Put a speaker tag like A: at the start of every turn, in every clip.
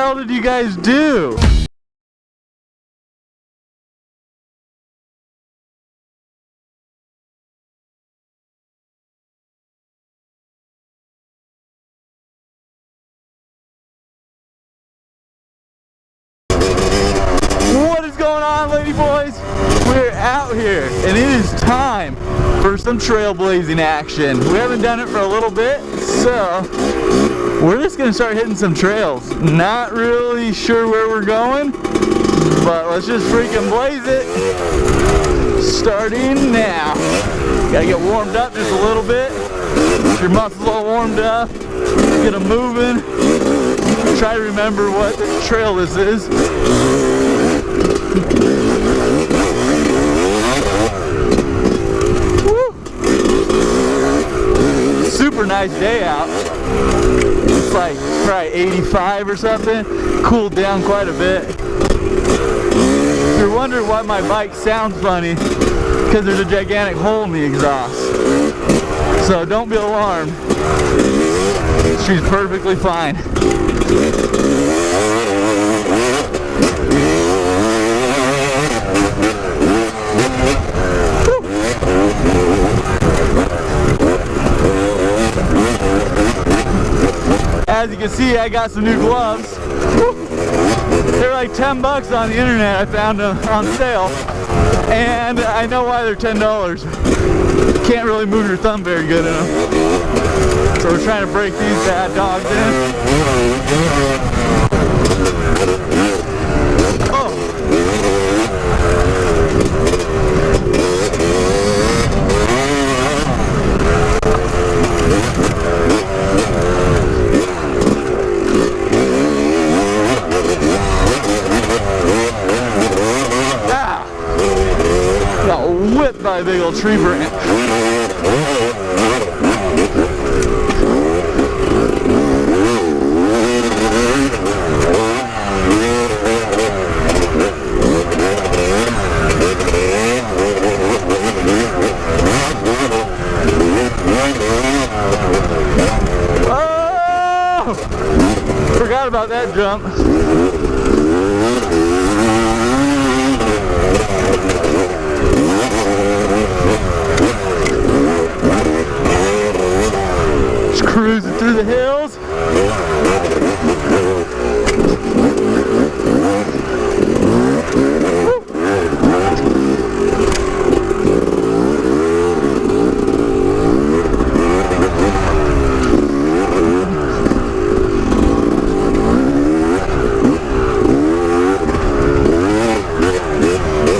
A: hell did you guys do? What is going on, lady boys? We're out here and it is time for some trailblazing action. We haven't done it for a little bit, so we're just gonna start hitting some trails. Not really sure where we're going, but let's just freaking blaze it. Starting now. Gotta get warmed up just a little bit. Get your muscles all warmed up. Get them moving. Try to remember what trail this is. Woo. Super nice day out. It's like probably 85 or something. Cooled down quite a bit. If you're wondering why my bike sounds funny, because there's a gigantic hole in the exhaust. So don't be alarmed. She's perfectly fine. As you can see, I got some new gloves. They're like 10 bucks on the internet. I found them on sale. And I know why they're $10. Can't really move your thumb very good in them. So we're trying to break these bad dogs in. Oh. Got whipped by a big old tree branch. Oh! Forgot about that jump. Just cruising through the hills.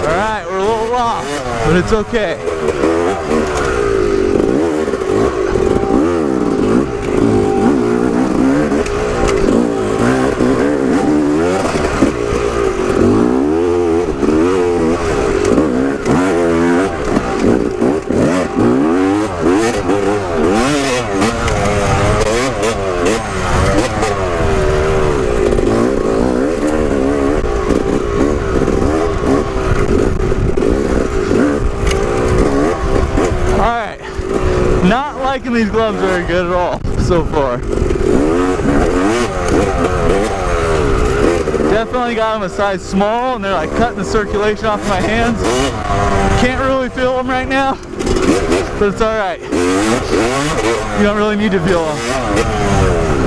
A: Alright, we're a little off, but it's okay. Not liking these gloves very good at all so far. Definitely got them a size small and they're like cutting the circulation off my hands. Can't really feel them right now, but it's alright. You don't really need to feel them.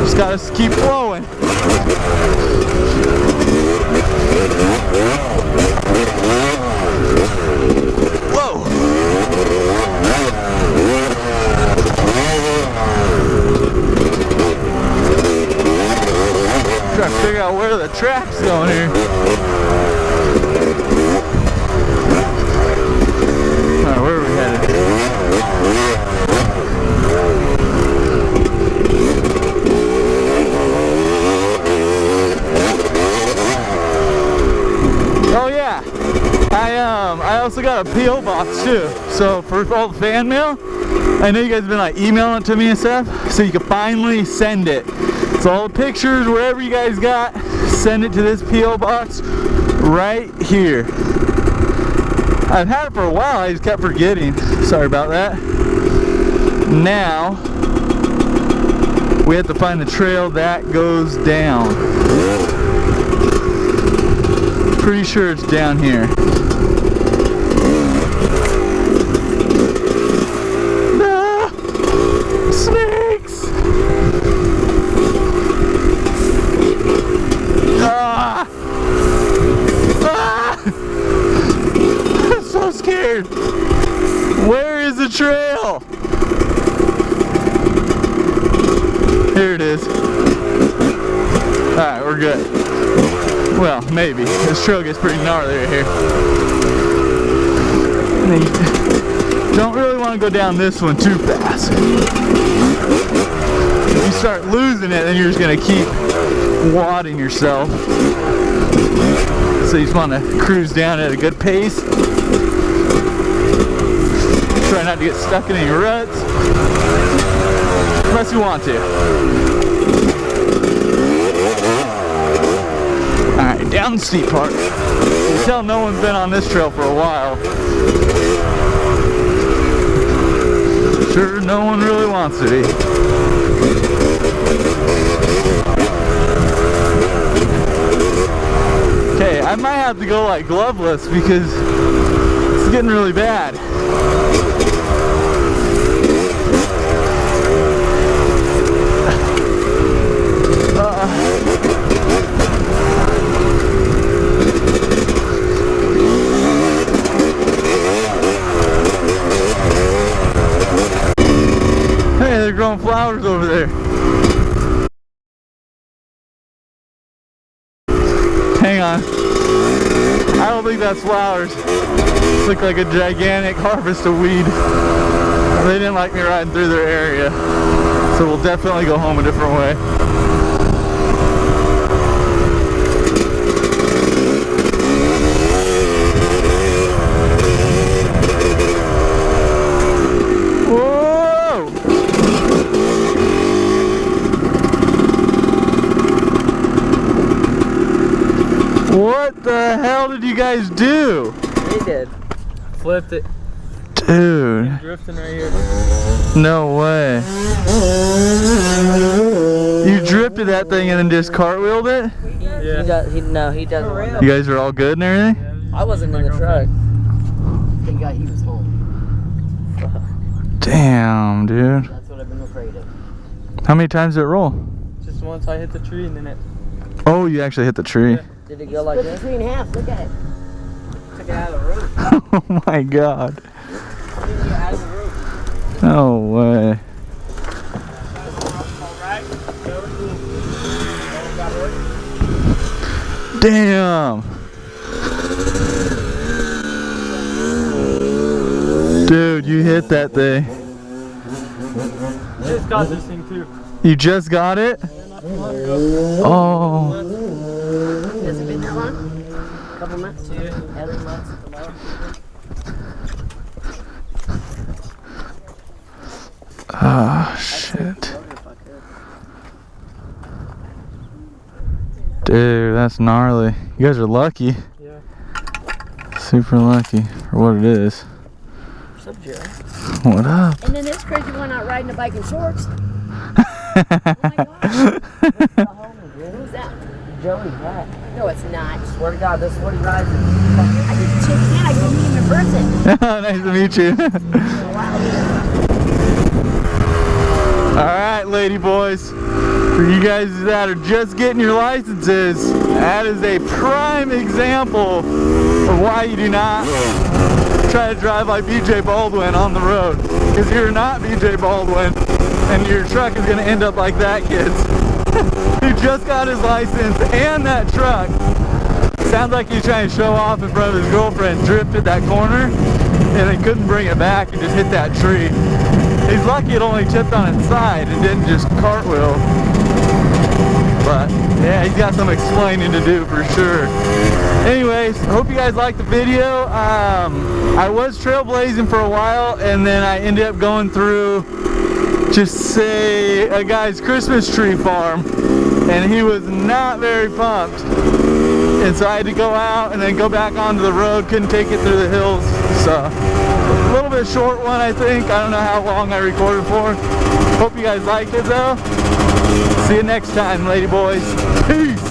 A: Just gotta keep flowing. Whoa! Trying to figure out where the track's going here. Alright, where are we headed? Oh yeah, I also got a P.O. box too. So for all the fan mail, I know you guys have been like emailing it to me and stuff, so you can finally send it. So all the pictures, wherever you guys got, send it to this P.O. box right here. I've had it for a while, I just kept forgetting. Sorry about that. Now, we have to find the trail that goes down. Pretty sure it's down here. No! Snakes! Ah! Ah! I'm so scared. Where is the trail? Here it is. Alright, we're good. Well, maybe. This trail gets pretty gnarly right here. And you don't really want to go down this one too fast. If you start losing it, then you're just going to keep wadding yourself. So you just want to cruise down at a good pace. Try not to get stuck in any ruts. Unless you want to. Alright, down the steep part. You can tell no one's been on this trail for a while. Sure, no one really wants to be. Okay, I might have to go like gloveless because it's getting really bad. Hey, they're growing flowers over there. Hang on. I don't think that's flowers. It looks like a gigantic harvest of weed. They didn't like me riding through their area. So we'll definitely go home a different way. What the hell did you guys do?
B: We did. Flipped it.
A: Dude.
B: Drifting right here.
A: No way. You drifted that thing and then just cartwheeled it?
B: Yeah. He doesn't.
A: You guys are all good and everything?
B: I wasn't in the truck.
C: Thank God he was home.
A: Damn, dude.
C: That's what I've been afraid of.
A: How many times did it roll?
B: Just once I hit the tree and then it.
A: Oh, you actually hit the tree.
B: Yeah. Did it go like
C: this? Split the tree in half. Look at it.
B: Took it out of the road.
A: Oh my God.
B: Took it out of the road.
A: No way. Damn. Dude, you hit that thing.
B: Just got this thing too.
A: You just got it? Oh.
C: Has it been that long? A couple months?
B: Yeah.
C: 11 months.
A: Oh, shit. Dude, that's gnarly. You guys are lucky.
B: Yeah.
A: Super lucky for what it is.
B: What's up, Jerry?
A: What up?
C: And then this crazy one out riding a bike in shorts. Oh my God. Who's that?
B: Joey, what?
C: No, it's not.
B: Swear to God, this is what he rides.
C: I didn't shake his hand. I didn't meet him in person.
A: Nice to meet you. Alright, lady boys. For you guys that are just getting your licenses, that is a prime example of why you do not try to drive like BJ Baldwin on the road. Because you're not BJ Baldwin, and your truck is going to end up like that, kids. He just got his license and that truck. Sounds like he's trying to show off in front of his girlfriend, drifted that corner, and he couldn't bring it back and just hit that tree. He's lucky it only tipped on its side and didn't just cartwheel. But yeah, he's got some explaining to do for sure. Anyways, hope you guys liked the video. I was trailblazing for a while, and then I ended up going through, just say, a guy's Christmas tree farm, and he was not very pumped. And so I had to go out and then go back onto the road, couldn't take it through the hills. So a little bit short one, I think. I don't know how long I recorded for. Hope you guys liked it though. See you next time, lady boys. Peace.